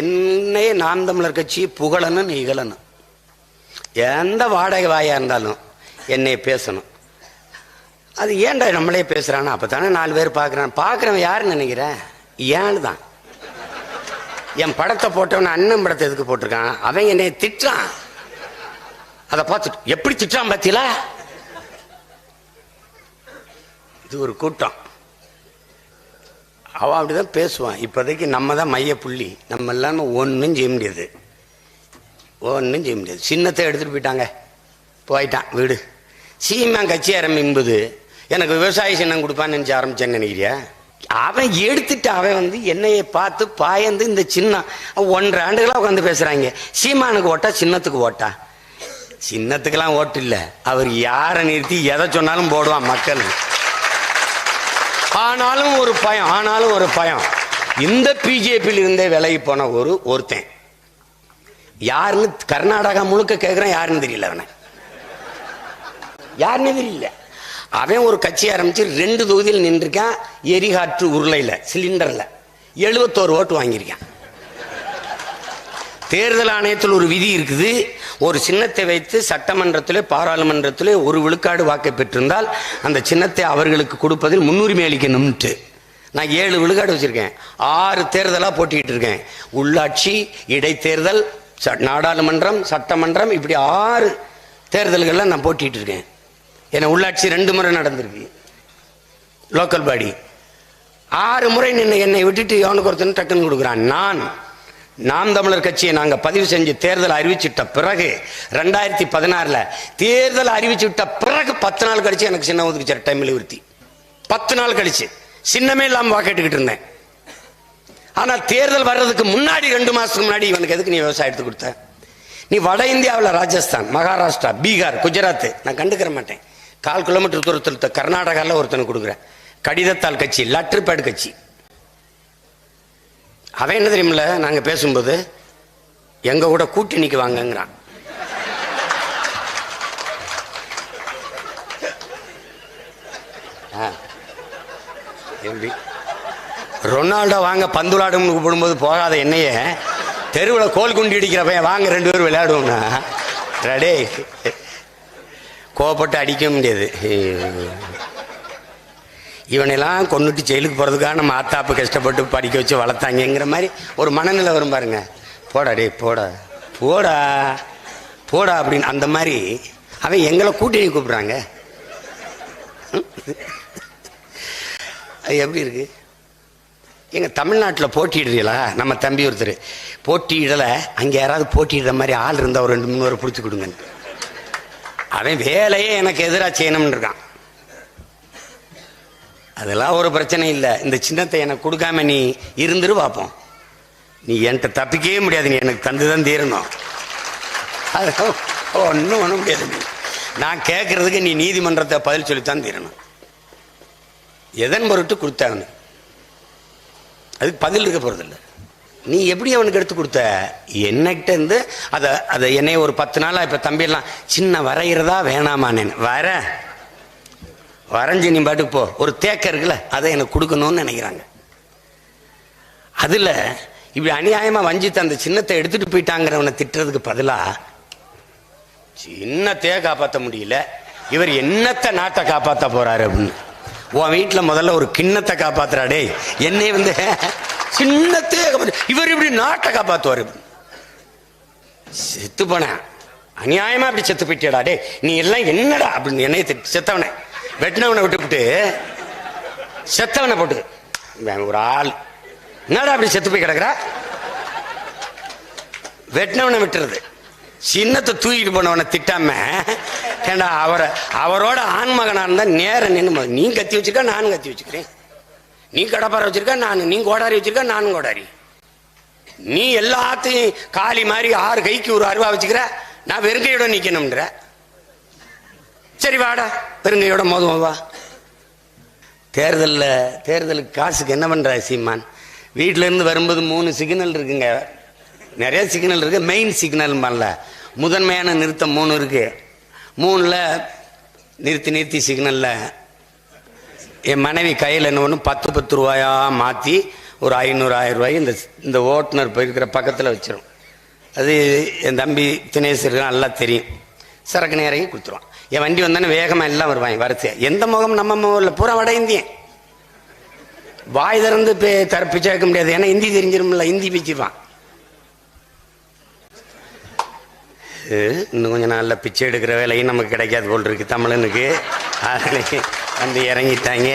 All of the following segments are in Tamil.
என்னையே நாம் தமிழர் கட்சி புகழணும் இகழணும். எந்த வாடகை வாயா இருந்தாலும் என்னை பேசணும். அது ஏன்டா நம்மளே பேசுறானா? அப்பதானே 4 பேர் பார்க்குறான். பார்க்குறவன் யாருன்னு நினைக்கிறேன்? ஏன்னு தான். என் படத்தை போட்டவன் அண்ணன் படத்தை எதுக்கு போட்டிருக்கான்? அவன் என்னை திட்டுறான். அதை பார்த்துட்டு எப்படி திட்டுறான் பார்த்தீங்களா? இது ஒரு கூட்டம். அவன் அப்படிதான் பேசுவான். இப்போதைக்கு நம்ம தான் மைய புள்ளி. நம்ம எல்லாம் ஒன்றும் செய்ய முடியாது, ஒன்றும் செய்ய முடியாது. சின்னத்தை எடுத்துட்டு போயிட்டான் வீடு. சீமான் கட்சி ஆரம்பிக்கும்போது எனக்கு விவசாய சின்னம் கொடுப்பான்னு நினச்சி ஆரம்பிச்சேன்னு நினைக்கிறியா? அவன் எடுத்துட்டு அவன் என்னையை பார்த்து பாயந்து இந்த சின்னம் 1.5 ஆண்டுகளாக உட்காந்து பேசுறாங்க. சீமானுக்கு ஓட்டா சின்னத்துக்கு ஓட்டா? சின்னத்துக்கெல்லாம் ஓட்டு இல்லை. அவர் யாரை நிறுத்தி எதை சொன்னாலும் போடுவான் மக்கள். ஆனாலும் ஒரு பயம். இந்த பிஜேபியில் இருந்தே விலகி போன ஒருத்தன் யாருன்னு கர்நாடகா முழுக்க கேட்குறான். யாருன்னு தெரியல, அவனை யாருன்னு தெரியல. அவன் ஒரு கட்சி ஆரம்பிச்சு 2 தொகுதியில் நின்றுருக்கான். எரிகாற்று உருளையில் சிலிண்டர்ல 71 ஓட்டு வாங்கியிருக்கான். தேர்தல் ஆணையத்தில் ஒரு விதி இருக்குது. ஒரு சின்னத்தை வைத்து சட்டமன்றத்திலே பாராளுமன்றத்திலே 1 விழுக்காடு வாக்கை பெற்றிருந்தால் அந்த சின்னத்தை அவர்களுக்கு கொடுப்பதில் முன்னுரிமை அளிக்கணும்ட்டு. நான் 7 விழுக்காடு வச்சிருக்கேன். 6 தேர்தலாக போட்டிக்கிட்டு இருக்கேன். உள்ளாட்சி, இடைத்தேர்தல், நாடாளுமன்றம், சட்டமன்றம், இப்படி 6 தேர்தல்களில் நான் போட்டிட்டு இருக்கேன். ஏன்னா உள்ளாட்சி 2 முறை நடந்திருக்கு, லோக்கல் பாடி. 6 முறை என்னை விட்டுட்டு எவனுக்கு ஒருத்தன் டக்குன்னு கொடுக்குறான். நாம் தமிழர் கட்சியை நாங்கள் பதிவு செஞ்சு தேர்தல் அறிவிச்சுட்ட பிறகு 2016 தேர்தல் அறிவிச்சுட்ட பிறகு 10 நாள் கழிச்சு எனக்கு சின்ன ஒதுக்குச்சார். டைமில் விருத்தி 10 நாள் கழிச்சு சின்னமே இல்லாமல் வாக்கெட்டுக்கிட்டு இருந்தேன். ஆனால் தேர்தல் வர்றதுக்கு முன்னாடி 2 மாசத்துக்கு முன்னாடி இவனுக்கு எதுக்கு நீ விவசாயத்துக்கு கொடுத்த? நீ வட இந்தியாவில் ராஜஸ்தான், மகாராஷ்டிரா, பீகார், குஜராத் நான் கண்டுக்கிற மாட்டேன். 4 கிலோமீட்டர் தூரத்தில் கர்நாடகாவில் ஒருத்தனுக்கு கொடுக்குறேன். கடிதத்தால் கட்சி, லெட்டர் பேட் கட்சி. அவன் என்ன தெரியுமில்ல, நாங்கள் பேசும்போது எங்க கூட கூட்டணிக்கு வாங்கங்கிறான். எப்படி ரொனால்டோ வாங்க பந்து விளையாடும் கூப்பிடும்போது போகாத என்னையே தெருவில் கோல் குண்டி அடிக்கிறப்ப வாங்க 2 பேரும் விளையாடுவோம்னா ரெடே கோவப்பட்டு அடிக்க முடியாது. இவனெல்லாம் கொண்டுட்டு ஜெயிலுக்கு போகிறதுக்காக நம்ம ஆத்தாப்பு கஷ்டப்பட்டு படிக்க வச்சு வளர்த்தாங்கிற மாதிரி ஒரு மனநிலை வரும் பாருங்க. போடா டே போடா போடா போடா அப்படின்னு அந்த மாதிரி அவன் எங்களை கூட்டணி கூப்பிட்றாங்க. அது எப்படி இருக்கு? எங்கள் தமிழ்நாட்டில் போட்டிடுறீங்களா? நம்ம தம்பி ஒருத்தர் போட்டியிடலை. அங்கே யாராவது போட்டிடுற மாதிரி ஆள் இருந்தால் ஒரு 2-3 பேரை பிடிச்சி கொடுங்க. அவன் வேலையே எனக்கு எதிராக செய்யணும்னு இருக்கான். அதெல்லாம் ஒரு பிரச்சனை இல்லை. இந்த சின்னத்தை எனக்கு கொடுக்காம நீ இருந்துரு பார்ப்போம். நீ என்கிட்ட தப்பிக்கவே முடியாது. நீ எனக்கு தந்துதான் தீரணும். அது ஒன்றும் பண்ண முடியாது. நான் கேட்கறதுக்கு நீ நீதிமன்றத்தை பதில் சொல்லித்தான் தீரணும். எதன் பொருட்டு கொடுத்தாங்கன்னு அதுக்கு பதில் இருக்க போறதில்லை. நீ எப்படி அவனுக்கு எடுத்து கொடுத்த? என்னகிட்ட இருந்து அதை என்னைய ஒரு 10 நாளா இப்போ தம்பியெல்லாம் சின்ன வரைகிறதா வேணாமான்னு வரைஞ்சி நீ பாட்டுக்கு போ. ஒரு தேக்க இருக்குல்ல, அதை எனக்கு கொடுக்கணும்னு நினைக்கிறாங்க. அதில் இப்படி அநியாயமாக வஞ்சித்து அந்த சின்னத்தை எடுத்துட்டு போயிட்டாங்கிறவனை திட்டுறதுக்கு பதிலாக சின்னத்தையே காப்பாற்ற முடியல, இவர் என்னத்தை நாட்டை காப்பாற்ற போறாரு அப்படின்னு. உன் வீட்டில் முதல்ல ஒரு கிண்ணத்தை காப்பாத்துறாடே, என்னை சின்னத்தையே இவர் இப்படி நாட்டை காப்பாற்றுவார். செத்து போன அநியாயமா அப்படி செத்து போயிட்டேடா டே, நீ எல்லாம் என்னடா அப்படின்னு என்னைய செத்தவனை வெட்டினவனை விட்டுவிட்டு செத்தவனை போட்டு ஒரு ஆள் என்னடா அப்படி செத்து போய் கிடக்குறா? வெட்டினவனை விட்டுறது, சின்னத்தை தூக்கிட்டு போனவனை திட்டாம ஏண்டா அவரோட ஆண்மகனா இருந்தா நேரம் நின்று நீ கத்தி வச்சிருக்க நானும் கத்தி வச்சுக்கிறேன், நீ கடப்பாறை வச்சிருக்க நீ கோடாரி வச்சிருக்க நானும் கோடாரி, நீ எல்லாத்தையும் காலி மாதிரி 6 கைக்கு ஒரு அருவா வச்சுக்கிற, நான் வெறுங்கையோட நிக்கணும்ன்ற. சரி வாடா பெருங்கையோட மோதுவோம் வா. தேர்தலுக்கு காசுக்கு என்ன பண்ற சீமான்? வீட்டில இருந்து வரும்போது 3 சிக்னல் இருக்குங்க, நிறைய சிக்னல் இருக்கு. மெயின் சிக்னல் பண்ணல, முதன்மையான நிறுத்தம் 3 இருக்கு. 3ல் நிறுத்தி சிக்னல்ல என் மனைவி கையில் என்ன ஒன்று 10 ரூபாயா மாற்றி ஒரு 500-1000 ரூபாய் இந்த ஓட்டுநர் போயிருக்கிற பக்கத்தில் வச்சிடும். அது என் தம்பி தினேசருக்கு நல்லா தெரியும். சரக்கு நேரங்கி கொடுத்துருவான். என் வண்டி வந்தானே வேகமாக எல்லாம் வருவாங்க வரிசையா. எந்த முகம் நம்ம முகம் பூரா வட இந்தியன். வாய் திறந்து பிச்சை வைக்க முடியாது, ஏன்னா ஹிந்தி தெரிஞ்சிருமில்ல, ஹிந்தி பிச்சுவான். இன்னும் கொஞ்சம் நாளில் பிச்சை எடுக்கிற வேலையும் நமக்கு கிடைக்காது போல் இருக்கு தமிழனுக்கு. அதில் வந்து இறங்கிட்டாங்க.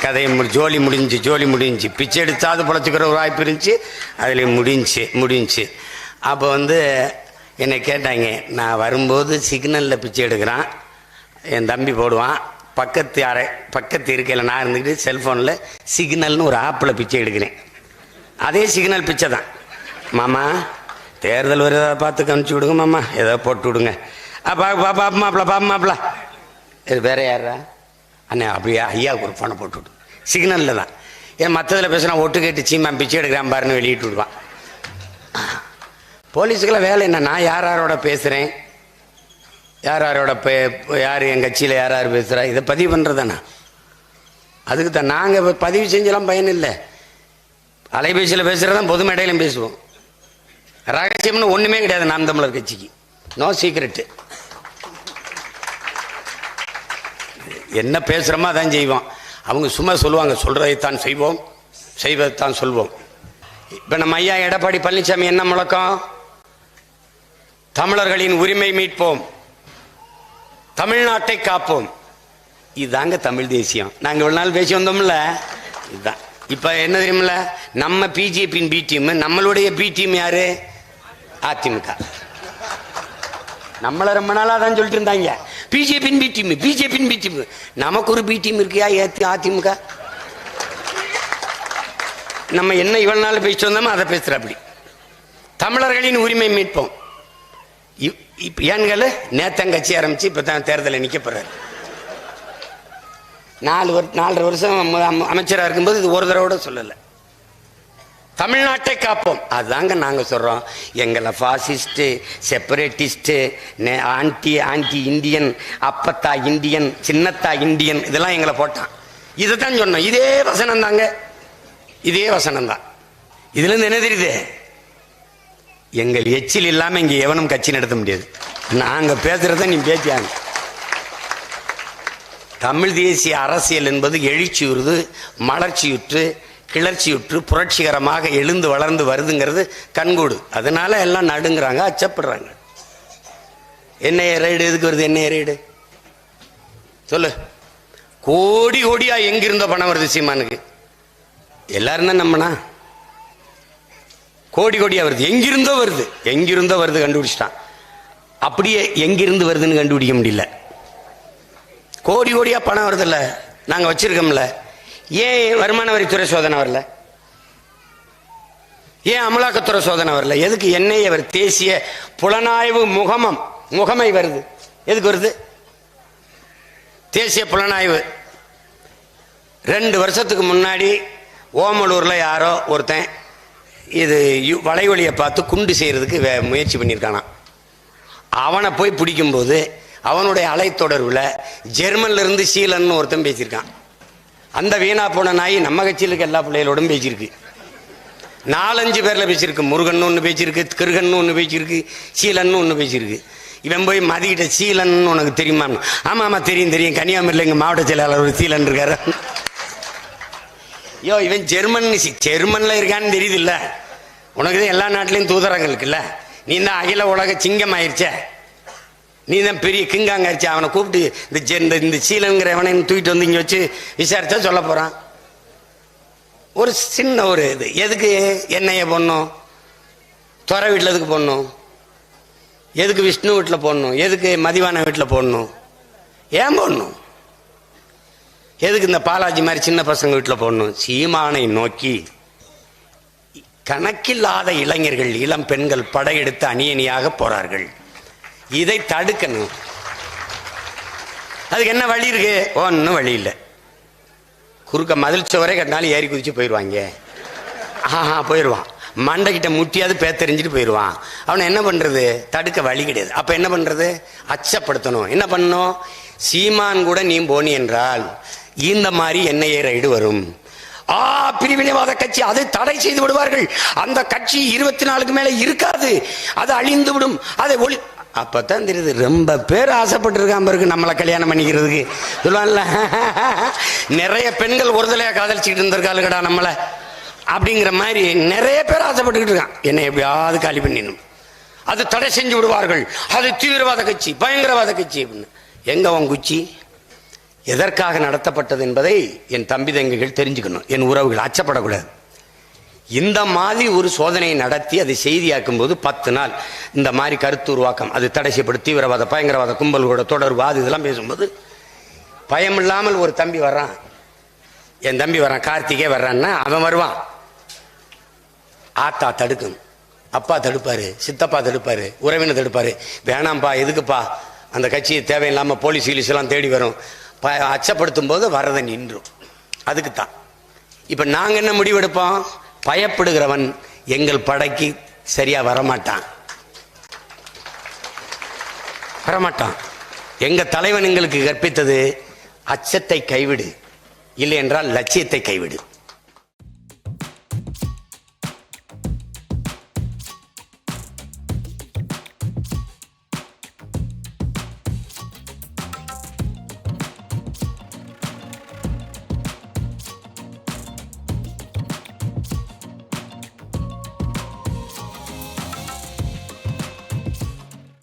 கதையை ஜோலி முடிஞ்சு பிச்சை எடுத்தாது பொழைச்சிக்கிற ஒரு வாய்ப்பு இருந்துச்சு. அதில் முடிஞ்சு அப்போ வந்து என்னை கேட்டாங்க. நான் வரும்போது சிக்னலில் பிச்சை எடுக்கிறான், என் தம்பி போடுவான். பக்கத்து இருக்கையில் நான் இருந்துக்கிட்டு செல்ஃபோனில் சிக்னல்னு ஒரு ஆப்பில் பிச்சை எடுக்கிறேன். அதே சிக்னல் பிச்சை தான். மாமா தேர்தல் ஒரு ஏதாவது பார்த்து கணிச்சு விடுங்க மாமா, ஏதாவது போட்டு விடுங்க. பாப்பாப்ல இது வேற யாரா அண்ணே, அப்படியா ஐயாவுக்கு ஒரு ஃபோனை போட்டு விடு. சிக்னலில் தான். ஏன் மற்றதில் பேசுனா ஒட்டு கேட்டு சீமா பிச்சை எடுக்கிறான் பாருன்னு வெளியிட்டு விடுவான். போலீஸுக்கெல்லாம் வேலை என்ன? நான் யாரோட பேசுகிறேன், யாரோட யார் என் கட்சியில் யார் பேசுகிறா, இதை பதிவு பண்ணுறதாண்ணா. அதுக்கு தான் நாங்கள் பதிவு செஞ்செல்லாம் பயன் இல்லை. அலைபேசியில் பேசுகிறதான் பொது மேடையிலும் பேசுவோம். ரகசியம்னு ஒன்றுமே கிடையாது நாம் தமிழர் கட்சிக்கு. No secret. என்ன பேசுகிறோமோ அதான் செய்வோம். அவங்க சும்மா சொல்லுவாங்க, சொல்கிறதைத்தான் செய்வோம், செய்வதைத்தான் சொல்வோம். இப்போ நம்ம ஐயா எடப்பாடி பழனிசாமி என்ன முழக்கம்? தமிழர்களின் உரிமை மீட்போம், தமிழ்நாட்டை காப்போம். இதுதாங்க தமிழ் தேசியம். நாங்கள் இவ்வளவு நாள் பேசி வந்தோம்ல, இதுதான். இப்போ என்ன தெரியுமில்ல, நம்ம பிஜேபியின் பி டீம், நம்மளுடைய பி டீம் யாரு? அதிமுக. நம்மளை ரொம்ப நாளாக தான் சொல்லிட்டு இருந்தாங்க, பிஜேபியின் பி டீம். நமக்கு ஒரு பி டீம் இருக்கியா அதிமுக? நம்ம என்ன இவ்வளவு நாள் பேசிட்டு வந்தோமோ அதை பேசுற. அப்படி தமிழர்களின் உரிமை மீட்போம். ஏன்கள் நேத்தங்கட்சி ஆரம்பிச்சு இப்போ தான் தேர்தலில் நிற்க போறாரு. 4.5 வருஷம் அமைச்சராக இருக்கும்போது இது ஒரு தடவை சொல்லலை. தமிழ்நாட்டை காப்போம், அதுதாங்க நாங்கள் சொல்கிறோம். எங்களை ஃபாசிஸ்ட்டு, செப்பரேட்டிஸ்ட்டு, ஆன்டி இந்தியன், அப்பத்தா இந்தியன், சின்னத்தா இந்தியன், இதெல்லாம் எங்களை போட்டான். இதை தான் சொன்னோம். இதே வசனம் தாங்க, இதே வசனம் தான். இதுலேருந்து என்ன தெரியுது? எங்கள் எச்சில் இல்லாமல் இங்கே எவனும் கட்சி நடத்த முடியாது. நாங்கள் பேசுகிறத நீ பேசியாங்க. தமிழ் தேசிய அரசியல் என்பது எழுச்சியுறுது, மலர்ச்சியுற்று, கிளர்ச்சியுற்று, புரட்சிகரமாக எழுந்து வளர்ந்து வருதுங்கிறது கண்கூடு. அதனால எல்லாம் நடுங்கிறாங்க, அச்சப்படுறாங்க. என்ஐஏ ரைடு எதுக்கு வருது? என்ஐஏ ரைடு சொல்லு. கோடி கோடியா எங்கிருந்தோ பணம் வருது சீமானுக்கு. எல்லாரும் தான் நம்பினா கோடி கோடியா வருது. எங்கிருந்தோ வருது கண்டுபிடிச்சிட்டான். அப்படியே எங்கிருந்து வருதுன்னு கண்டுபிடிக்க முடியல. கோடி கோடியா பணம் வருது இல்ல, நாங்க வச்சிருக்கோம்ல. ஏன் வருமான வரித்துறை சோதனை வரல? ஏன் அமலாக்கத்துறை சோதனை வரல? எதுக்கு என்ஐஏ வருது? தேசிய புலனாய்வு முகமை வருது. எதுக்கு வருது? தேசிய புலனாய்வு 2 வருஷத்துக்கு முன்னாடி ஓமலூர்ல யாரோ ஒருத்தன் இது வளைவழியை பார்த்து குண்டு செய்யறதுக்கு முயற்சி பண்ணியிருக்கானா. அவனை போய் பிடிக்கும்போது அவனுடைய அலைத்தொடர்பில் ஜெர்மன்ல இருந்து சீலன்னு ஒருத்தன் பேசியிருக்கான். அந்த வீணா போன நாய் நம்ம கட்சியில் இருக்க எல்லா பிள்ளைகளோடும் பேசியிருக்கு. 4-5 பேர்ல பேசியிருக்கு. முருகன் ஒன்று பேசியிருக்கு, கிருகன் ஒன்று பேசியிருக்கு, சீலன் ஒன்று பேசியிருக்கு. இவன் போய் மதிக்கிட்ட சீலன் உனக்கு தெரியுமா? ஆமா ஆமா தெரியும், கன்னியாகுமரியில் எங்க மாவட்ட செயலாளர் ஒரு சீலன் இருக்காரு. ஐயோ இவன் ஜெர்மன்ல இருக்கான்னு தெரியுது இல்ல உனக்கு? தான் எல்லா நாட்டிலையும் தூதரங்கள் இருக்குல்ல. நீ தான் அகில உலக சிங்கம் ஆயிடுச்ச, நீ தான் பெரிய கிங்காங்க ஆயிடுச்சு. அவனை கூப்பிட்டு இந்த சீலங்கிறவனை தூக்கிட்டு வந்து இங்க வச்சு விசாரிச்சா சொல்ல போறான். ஒரு சின்ன ஒரு இது எதுக்கு என்னைய போடணும்? துறை வீட்டில் எதுக்கு போடணும்? எதுக்கு விஷ்ணு வீட்டில் போடணும்? எதுக்கு மதிவான வீட்டில் போடணும்? ஏன் போடணும்? எதுக்கு இந்த பாலாஜி மாதிரி சின்ன பசங்க வீட்டில் போடணும்? சீமானை நோக்கி கணக்கில்லாத இளைஞர்கள், இளம் பெண்கள் படையெடுத்து அணியணியாக போறார்கள். இதை தடுக்கணும். அதுக்கு என்ன வழி இருக்கு? ஒன்னும் வழி இல்லை. குறுக்க மதில் சுவரே கட்டினாலும் ஏறி குதிச்சு போயிடுவாங்க. போயிடுவான். மண்டைக்கிட்ட முட்டியாவது பேத்தெறிஞ்சிட்டு போயிடுவான். அவனை என்ன பண்றது? தடுக்க வழி கிடையாது. அப்ப என்ன பண்றது? அச்சப்படுத்தணும். என்ன பண்ணணும்? சீமான் கூட நீ போனி என்றால் இந்த மாதிரி என்ஐஏ ரைடு வரும். பிரிவினைவாத கட்சி, அதை தடை செய்து விடுவார்கள். அந்த கட்சி 24க்கு மேல இருக்காது, அது அழிந்து விடும், அதை ஒளி. அப்பதான் தெரியுது ரொம்ப பேர் ஆசைப்பட்டு இருக்காம இருக்கு நம்மளை கல்யாணம் பண்ணிக்கிறதுக்கு. சொல்லுவாங்கல்ல, நிறைய பெண்கள் ஒருதலையா காதலிச்சுக்கிட்டு இருந்திருக்காளுகடா நம்மளை அப்படிங்கிற மாதிரி நிறைய பேர் ஆசைப்பட்டுக்கிட்டு இருக்கான். என்னை எப்படியாவது காலி பண்ணிடணும், அது தடை செஞ்சு விடுவார்கள், அது தீவிரவாத கட்சி, பயங்கரவாத கட்சி அப்படின்னு. எங்க உன் குச்சி எதற்காக நடத்தப்பட்டது என்பதை என் தம்பி தங்கைகள் தெரிஞ்சுக்கணும், என் உறவுகள் அச்சப்படக்கூடாது. இந்த மாதிரி ஒரு சோதனையை நடத்தி அதை செய்தியாக்கும் போது 10 நாள் இந்த மாதிரி கருத்து உருவாக்கம், அது தடை செய்யப்படும், தீவிரவாத பயங்கரவாத கும்பல்களோட தொடர்பு, அது இதெல்லாம் பேசும்போது பயம் இல்லாமல் ஒரு தம்பி வர்றான், என் தம்பி வர்றான், கார்த்திகே வர்றான்னா அவன் வருவான். ஆத்தா தடுக்கும், அப்பா தடுப்பாரு, சித்தப்பா தடுப்பாரு, உறவினர் தடுப்பாரு. வேணாம்ப்பா, எதுக்குப்பா, அந்த கட்சியை தேவையில்லாம போலீஸ் கீலீஸ் எல்லாம் தேடி வரும், அச்சப்படுத்தும் போது வர்றதை நின்றும். அதுக்கு தான் இப்ப நாங்க என்ன முடிவெடுப்போம், பயப்படுகிறவன் எங்கள் படைக்கு சரியா வரமாட்டான். எங்க தலைவன் எங்களுக்கு கற்பித்தது, அச்சத்தை கைவிடு, இல்லை என்றால் லட்சியத்தை கைவிடு.